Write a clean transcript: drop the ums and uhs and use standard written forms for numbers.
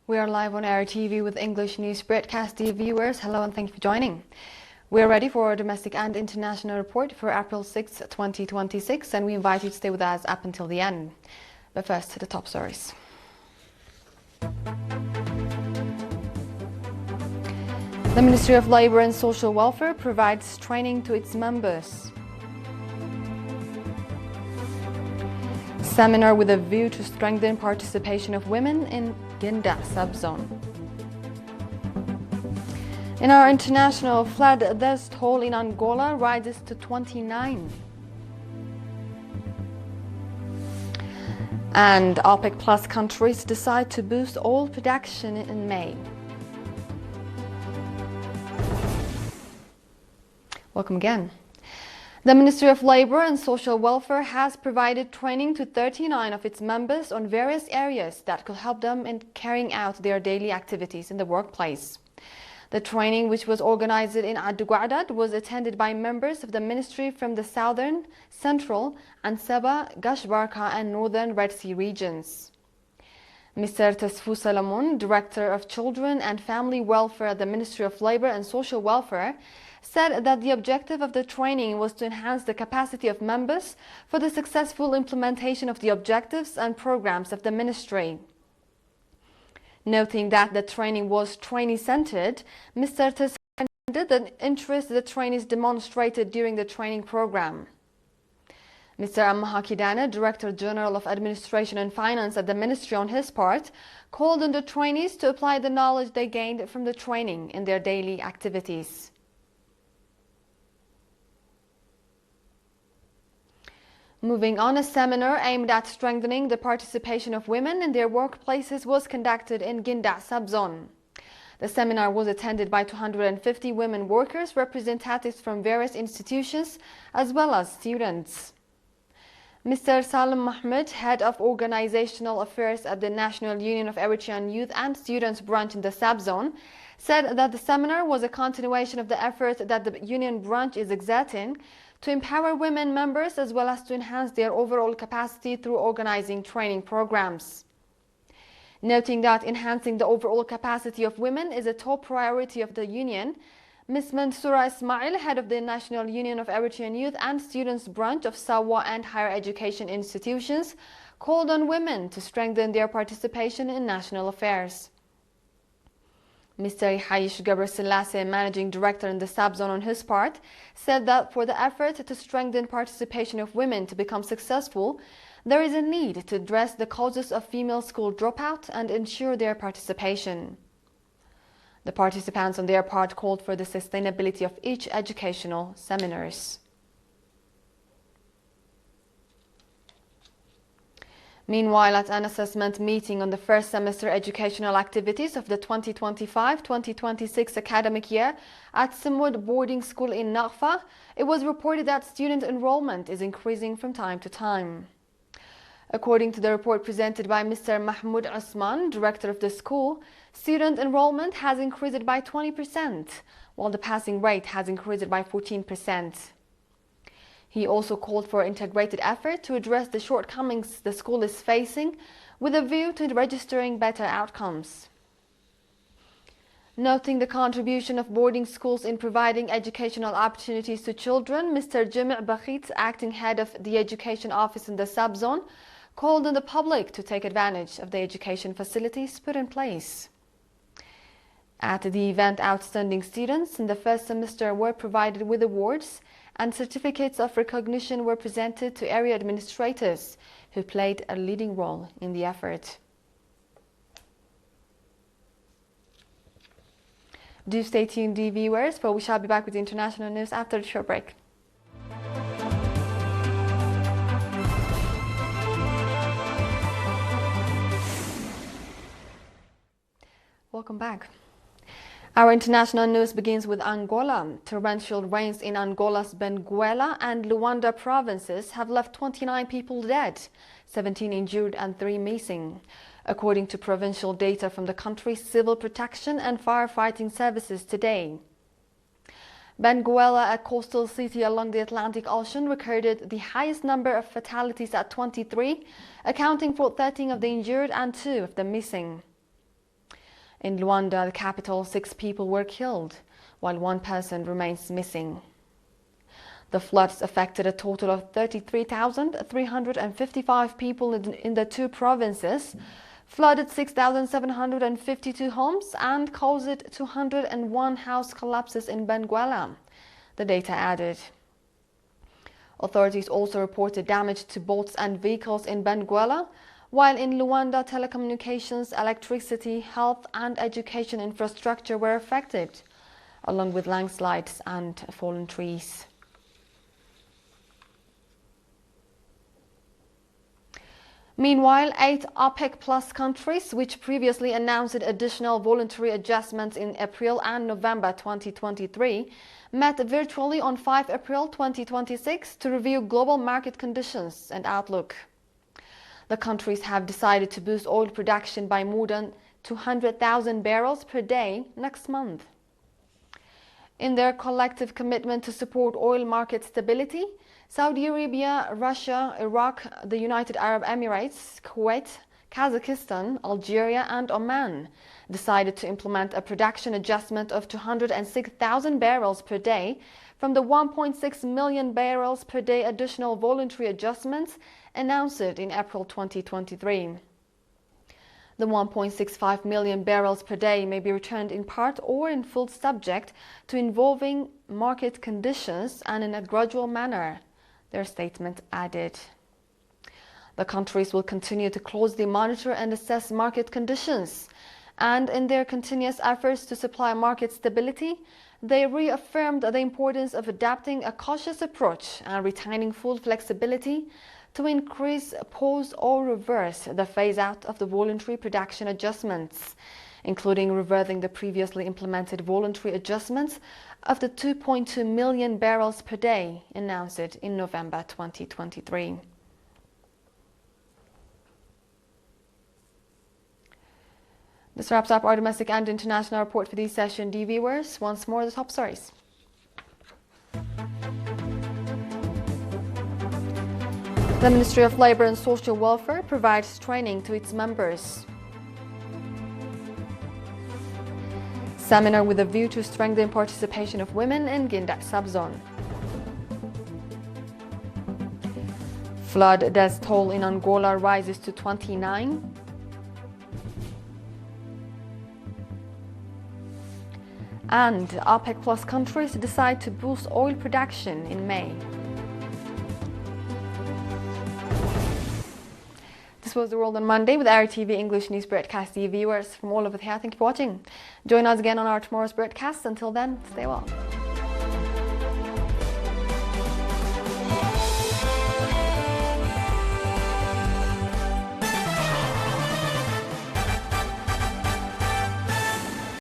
We are live on ERi-TV with English news broadcast. Dear viewers, hello and thank you for joining. We are ready for our domestic and international report for April 6, 2026, and we invite you to stay with us up until the end. But first, to the top stories. The Ministry of Labour and Social Welfare provides training to its members. Seminar with a view to strengthen participation of women in Ginda subzone. In our international, flood death toll in Angola rises to 29. And OPEC Plus countries decide to boost oil production in May. Welcome again. The Ministry of Labour and Social Welfare has provided training to 39 of its members on various areas that could help them in carrying out their daily activities in the workplace. The training, which was organized in Aduguadad, was attended by members of the ministry from the southern, central, and Sabah, Gashbarka, and northern Red Sea regions. Mr. Tasfu Salamun, Director of Children and Family Welfare at the Ministry of Labour and Social Welfare, said that the objective of the training was to enhance the capacity of members for the successful implementation of the objectives and programs of the ministry. Noting that the training was trainee-centered, Mr. Tasfu commended the interest the trainees demonstrated during the training program. Mr. Ammaha Kidana, Director General of Administration and Finance at the Ministry, on his part, called on the trainees to apply the knowledge they gained from the training in their daily activities. Moving on, a seminar aimed at strengthening the participation of women in their workplaces was conducted in Ginda subzone. The seminar was attended by 250 women workers, representatives from various institutions, as well as students. Mr. Salim Mahmoud, Head of Organizational Affairs at the National Union of Eritrean Youth and Students branch in the subzone, said that the seminar was a continuation of the effort that the union branch is exerting to empower women members as well as to enhance their overall capacity through organizing training programs. Noting that enhancing the overall capacity of women is a top priority of the union, Ms. Mansoura Ismail, head of the National Union of Eritrean Youth and Students branch of Sawa and higher education institutions, called on women to strengthen their participation in national affairs. Mr. Haish Gabrasilase, Managing Director in the subzone, on his part, said that for the effort to strengthen participation of women to become successful, there is a need to address the causes of female school dropout and ensure their participation. The participants on their part called for the sustainability of each educational seminars. Meanwhile, at an assessment meeting on the first semester educational activities of the 2025-2026 academic year at Simwood boarding school in Nagfa, it was reported that student enrollment is increasing from time to time. According to the report presented by Mr. Mahmoud Osman, director of the school, student enrollment has increased by 20%, while the passing rate has increased by 14%. He also called for integrated effort to address the shortcomings the school is facing with a view to registering better outcomes. Noting the contribution of boarding schools in providing educational opportunities to children, Mr. Jami' Bakhit, acting head of the education office in the subzone, called on the public to take advantage of the education facilities put in place. At the event, outstanding students in the first semester were provided with awards, and certificates of recognition were presented to area administrators who played a leading role in the effort. Do stay tuned, dear viewers, for we shall be back with the international news after the short break. Welcome back. Our international news begins with Angola. Torrential rains in Angola's Benguela and Luanda provinces have left 29 people dead, 17 injured and 3 missing, according to provincial data from the country's civil protection and firefighting services today. Benguela, a coastal city along the Atlantic Ocean, recorded the highest number of fatalities at 23, accounting for 13 of the injured and 2 of the missing. In Luanda, the capital, 6 people were killed, while 1 person remains missing. The floods affected a total of 33,355 people in the 2 provinces, flooded 6,752 homes, and caused 201 house collapses in Benguela, the data added. Authorities also reported damage to boats and vehicles in Benguela, while in Luanda, telecommunications, electricity, health and education infrastructure were affected, along with landslides and fallen trees. Meanwhile, 8 OPEC Plus countries, which previously announced additional voluntary adjustments in April and November 2023, met virtually on 5 April 2026 to review global market conditions and outlook. The countries have decided to boost oil production by more than 200,000 barrels per day next month. In their collective commitment to support oil market stability, Saudi Arabia, Russia, Iraq, the United Arab Emirates, Kuwait, Kazakhstan, Algeria and Oman decided to implement a production adjustment of 206,000 barrels per day from the 1.6 million barrels per day additional voluntary adjustments announced in April 2023. The 1.65 million barrels per day may be returned in part or in full, subject to evolving market conditions and in a gradual manner, their statement added. The countries will continue to closely monitor and assess market conditions, and in their continuous efforts to supply market stability, they reaffirmed the importance of adapting a cautious approach and retaining full flexibility to increase, pause or reverse the phase-out of the voluntary production adjustments, including reversing the previously implemented voluntary adjustments of the 2.2 million barrels per day announced in November 2023. This wraps up our domestic and international report for this session. Dear viewers, once more the top stories. The Ministry of Labour and Social Welfare provides training to its members. Seminar with a view to strengthen participation of women in Ginda subzone. Flood death toll in Angola rises to 29. And OPEC Plus countries decide to boost oil production in May. This was The World on Monday with ERi-TV English News Broadcast. Viewers from all over the world, thank you for watching. Join us again on our tomorrow's broadcast. Until then, stay well.